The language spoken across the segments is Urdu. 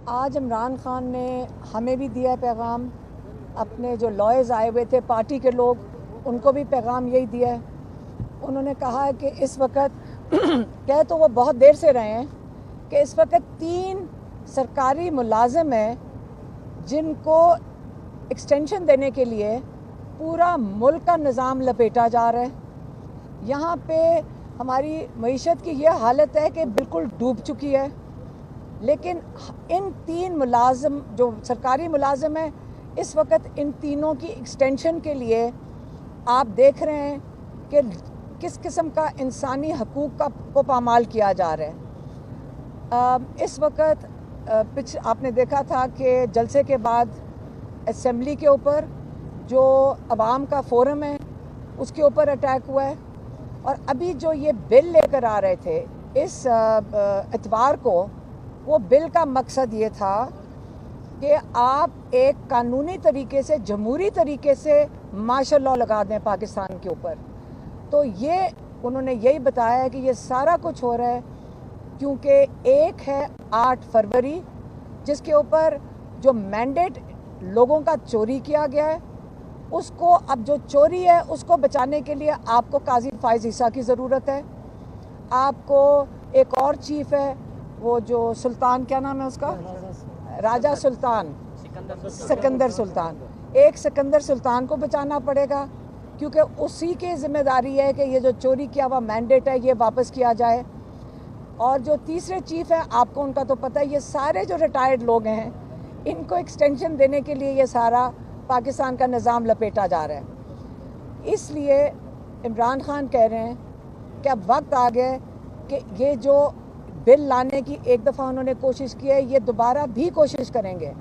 آج عمران خان نے ہمیں بھی دیا پیغام، اپنے جو لائرز آئے ہوئے تھے پارٹی کے لوگ ان کو بھی پیغام یہی دیا ہے۔ انہوں نے کہا ہے کہ اس وقت کہہ تو وہ بہت دیر سے رہے ہیں کہ اس وقت 3 سرکاری ملازم ہیں جن کو ایکسٹینشن دینے کے لیے پورا ملک کا نظام لپیٹا جا رہا ہے۔ یہاں پہ ہماری معیشت کی یہ حالت ہے کہ بالکل ڈوب چکی ہے، لیکن ان 3 ملازم جو سرکاری ملازم ہیں اس وقت ان تینوں کی ایکسٹینشن کے لیے آپ دیکھ رہے ہیں کہ کس قسم کا انسانی حقوق کو پامال کیا جا رہا ہے۔ اس وقت آپ نے دیکھا تھا کہ جلسے کے بعد اسمبلی کے اوپر جو عوام کا فورم ہے اس کے اوپر اٹیک ہوا ہے، اور ابھی جو یہ بل لے کر آ رہے تھے اس اتوار کو، وہ بل کا مقصد یہ تھا کہ آپ ایک قانونی طریقے سے جمہوری طریقے سے مارشل لاء لگا دیں پاکستان کے اوپر۔ تو یہ انہوں نے یہی بتایا ہے کہ یہ سارا کچھ ہو رہا ہے کیونکہ ایک ہے 8 فروری جس کے اوپر جو مینڈیٹ لوگوں کا چوری کیا گیا ہے، اس کو اب جو چوری ہے اس کو بچانے کے لیے آپ کو قاضی فائز عیسیٰ کی ضرورت ہے، آپ کو ایک اور چیف ہے وہ جو سلطان، کیا نام ہے اس کا، راجہ سلطان، سکندر سلطان، ایک سکندر سلطان کو بچانا پڑے گا کیونکہ اسی کی ذمہ داری ہے کہ یہ جو چوری کیا ہوا مینڈیٹ ہے یہ واپس کیا جائے۔ اور جو تیسرے چیف ہیں آپ کو ان کا تو پتہ ہے، یہ سارے جو ریٹائرڈ لوگ ہیں ان کو ایکسٹینشن دینے کے لیے یہ سارا پاکستان کا نظام لپیٹا جا رہا ہے۔ اس لیے عمران خان کہہ رہے ہیں کہ اب وقت آ گیا ہے کہ یہ جو بل لانے کی ایک دفعہ انہوں نے کوشش کی ہے، یہ دوبارہ بھی کوشش کریں گے۔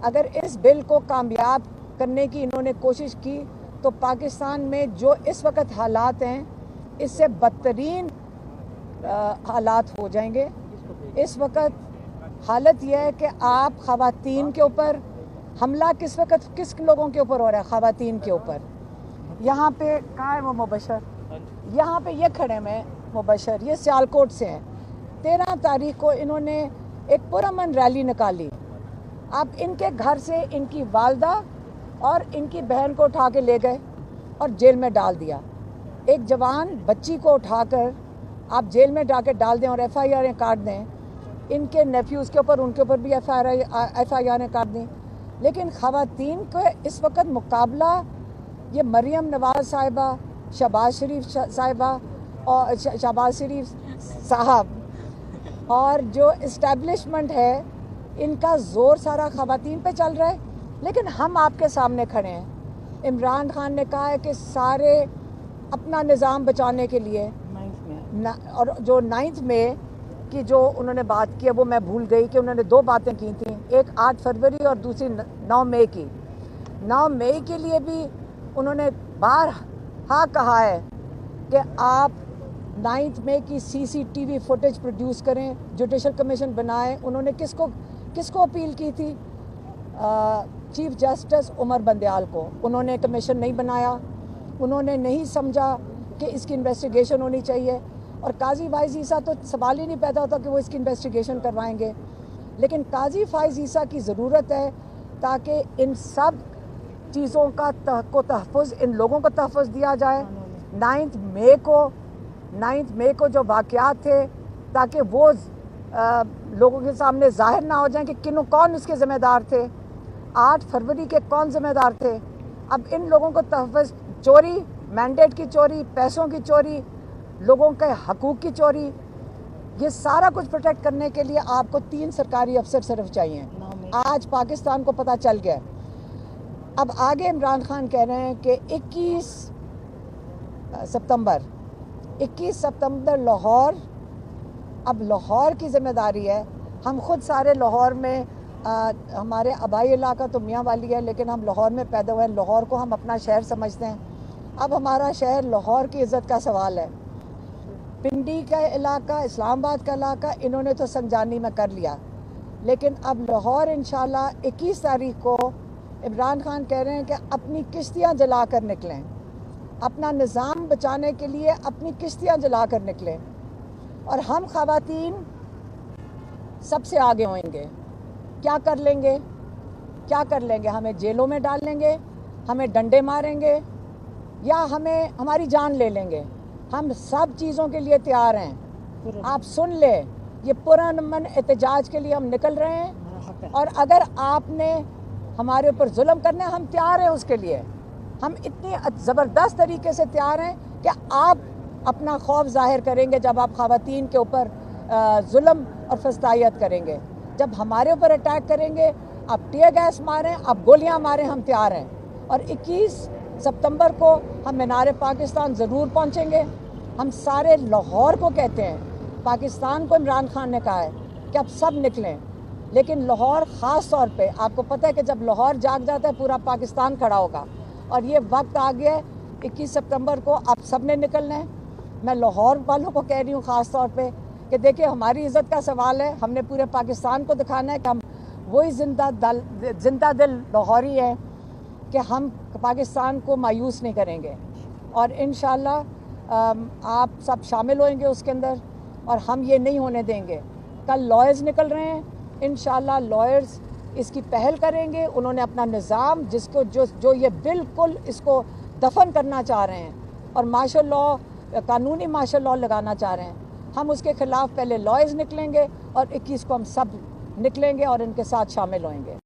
اگر اس بل کو کامیاب کرنے کی انہوں نے کوشش کی تو پاکستان میں جو اس وقت حالات ہیں اس سے بدترین حالات ہو جائیں گے۔ اس وقت حالت یہ ہے کہ آپ خواتین کے اوپر حملہ کس لوگوں کے اوپر ہو رہا ہے، خواتین کے اوپر۔ یہاں پہ کہاں ہے وہ مبشر، یہاں پہ یہ کھڑے میں مبشر، یہ سیالکوٹ سے ہیں۔ 13 تاریخ کو انہوں نے ایک پرامن ریلی نکالی، اب ان کے گھر سے ان کی والدہ اور ان کی بہن کو اٹھا کے لے گئے اور جیل میں ڈال دیا۔ ایک جوان بچی کو اٹھا کر آپ جیل میں ڈال دیں اور ایف آئی آریں کاٹ دیں، ان کے نیفیوز کے اوپر ان کے اوپر بھی ایف آئی آریں کاٹ دیں، لیکن خواتین کو اس وقت مقابلہ یہ مریم نواز صاحبہ، شہباز شریف صاحبہ اور شہباز شریف صاحب اور جو اسٹیبلشمنٹ ہے ان کا زور سارا خواتین پہ چل رہا ہے، لیکن ہم آپ کے سامنے کھڑے ہیں۔ عمران خان نے کہا ہے کہ سارے اپنا نظام بچانے کے لیے، اور جو 9 مئی کی جو انہوں نے بات کی ہے وہ میں بھول گئی کہ انہوں نے 2 باتیں کی تھیں، ایک 8 فروری اور دوسری 9 مئی کی۔ 9 مئی کے لیے بھی انہوں نے بارہا کہا ہے کہ آپ 9 مئی کی CCTV فوٹیج پروڈیوس کریں، جوڈیشل کمیشن بنائیں۔ انہوں نے کس کو اپیل کی تھی؟ چیف جسٹس عمر بندیال کو۔ انہوں نے کمیشن نہیں بنایا، انہوں نے نہیں سمجھا کہ اس کی انویسٹیگیشن ہونی چاہیے، اور قاضی فائز عیسیٰ تو سوال ہی نہیں پیدا ہوتا کہ وہ اس کی انویسٹیگیشن کروائیں گے، لیکن قاضی فائز عیسیٰ کی ضرورت ہے تاکہ ان سب چیزوں کا تحفظ، ان لوگوں کو تحفظ دیا جائے۔ 9 مئی کو جو واقعات تھے تاکہ وہ لوگوں کے سامنے ظاہر نہ ہو جائیں کہ کون اس کے ذمہ دار تھے، 8 فروری کے کون ذمہ دار تھے۔ اب ان لوگوں کو تحفظ، چوری، مینڈیٹ کی چوری، پیسوں کی چوری، لوگوں کے حقوق کی چوری، یہ سارا کچھ پروٹیکٹ کرنے کے لیے آپ کو 3 سرکاری افسر صرف چاہیے۔ آج پاکستان کو پتہ چل گیا۔ اب آگے عمران خان کہہ رہے ہیں کہ 21 ستمبر لاہور، اب لاہور کی ذمہ داری ہے۔ ہم خود سارے لاہور میں، ہمارے آبائی علاقہ تو میاں والی ہے لیکن ہم لاہور میں پیدا ہوئے ہیں، لاہور کو ہم اپنا شہر سمجھتے ہیں۔ اب ہمارا شہر لاہور کی عزت کا سوال ہے۔ پنڈی کا علاقہ، اسلام آباد کا علاقہ انہوں نے تو سنجانی میں کر لیا، لیکن اب لاہور انشاءاللہ 21 تاریخ کو عمران خان کہہ رہے ہیں کہ اپنی کشتیاں جلا کر نکلیں، اپنا نظام بچانے کے لیے اپنی کشتیاں جلا کر نکلیں، اور ہم خواتین سب سے آگے ہوئیں گے۔ کیا کر لیں گے؟ کیا کر لیں گے؟ ہمیں جیلوں میں ڈال لیں گے، ہمیں ڈنڈے ماریں گے، یا ہماری جان لے لیں گے؟ ہم سب چیزوں کے لیے تیار ہیں۔ آپ سن لیں، یہ پرامن احتجاج کے لیے ہم نکل رہے ہیں، اور اگر آپ نے ہمارے اوپر ظلم کرنا ہے، ہم تیار ہیں اس کے لیے۔ ہم اتنی زبردست طریقے سے تیار ہیں کہ آپ اپنا خوف ظاہر کریں گے جب آپ خواتین کے اوپر ظلم اور فسطائیت کریں گے۔ جب ہمارے اوپر اٹیک کریں گے، آپ ٹیئر گیس ماریں، آپ گولیاں ماریں، ہم تیار ہیں۔ اور 21 ستمبر کو ہم مینار پاکستان ضرور پہنچیں گے۔ ہم سارے لاہور کو کہتے ہیں، پاکستان کو عمران خان نے کہا ہے کہ اب سب نکلیں، لیکن لاہور خاص طور پہ، آپ کو پتہ ہے کہ جب لاہور جاگ جاتا ہے پورا پاکستان کھڑا ہوگا، اور یہ وقت آ گیا ہے 21 ستمبر کو آپ سب نے نکلنا ہے۔ میں لاہور والوں کو کہہ رہی ہوں خاص طور پہ کہ دیکھیں، ہماری عزت کا سوال ہے، ہم نے پورے پاکستان کو دکھانا ہے کہ ہم وہی زندہ دل لاہوری ہیں کہ ہم پاکستان کو مایوس نہیں کریں گے، اور انشاءاللہ آپ سب شامل ہوئیں گے اس کے اندر، اور ہم یہ نہیں ہونے دیں گے۔ کل لائرز نکل رہے ہیں، انشاءاللہ لائرز اس کی پہل کریں گے۔ انہوں نے اپنا نظام جو یہ بالکل اس کو دفن کرنا چاہ رہے ہیں اور مارشل لاء، قانونی مارشل لاء لگانا چاہ رہے ہیں، ہم اس کے خلاف پہلے لائرز نکلیں گے، اور 21 کو ہم سب نکلیں گے اور ان کے ساتھ شامل ہوئیں گے۔